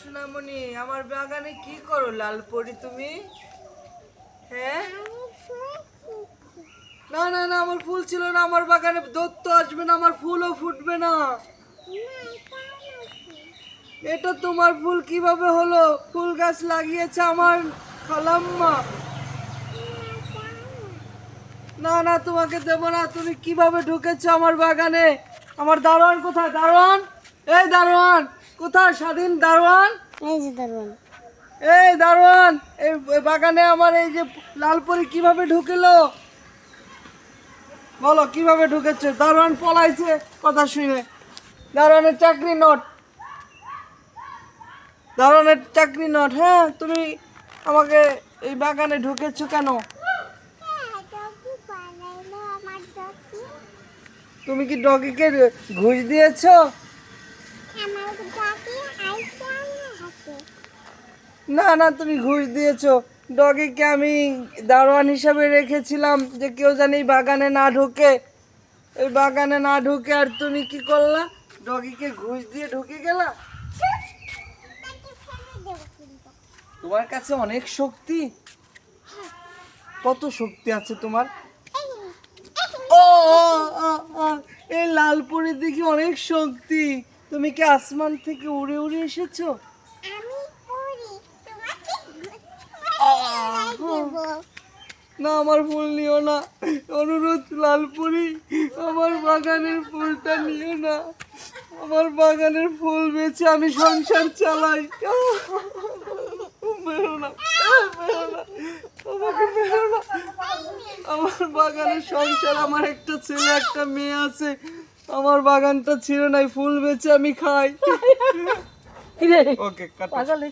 সোনামণি, আমার বাগানে কি করো লাল পরি তুমি? হ্যাঁ, না না না, আমার ফুল ছিল না। আমার বাগানে দত্ত আসবে না, আমার ফুলও ফুটবে না। এটা তোমার ফুল কিভাবে হলো? ফুল গাছ লাগিয়েছে আমার খালাম্মা। না না, তোমাকে দেবো না। তুমি কিভাবে ঢুকেছো আমার বাগানে? আমার দারোয়ান কোথায়? দারোয়ান, এই দারোয়ান কোথায়? স্বাধীন দারোয়ান, এই যে দারুন, এই দারোয়ান, এই বাগানে আমার এই যে লালপরি কিভাবে ঢুকলো? বলো কিভাবে ঢুকেছে? দারোয়ান পলাইছে কথা শুনে। দারোয়ানের চাকরি নট, দারোয়ানের চাকরি নট। হ্যাঁ, তুমি আমাকে এই বাগানে ঢুকেছো কেন? তুমি কি ডগিকে ঘুষ দিয়েছো? না না, তুমি ঘুষ দিয়েছো। ডগিকে আমি দারোয়ান হিসাবে রেখেছিলাম যে কেউ জানি এই বাগানে না ঢোকে, এই বাগানে না ঢুকে। আর তুমি কি করলা? ডগিকে ঘুষ দিয়ে ঢুকে গেলা। তোমার কাছে অনেক শক্তি। কত শক্তি আছে তোমার? ও ও, ও, ও, এই লালপুরি দেখি অনেক শক্তি। তুমি কি আসমান থেকে উড়ে উড়ে এসেছো? না, আমার ফুল নিও না, অনুরোধ লালপুরি। আমার বাগানের ফুলটা নিও না। আমার বাগানের ফুল বেচে আমি সংসার চালাই। বেরো না, বেরো না, আমাকে বেরো না। আমার বাগানের সংসার, আমার একটা ছেলে একটা মেয়ে আছে। আমার বাগানটা ছিল না, ফুল বেচে আমি খাই। ওকে, কাটো।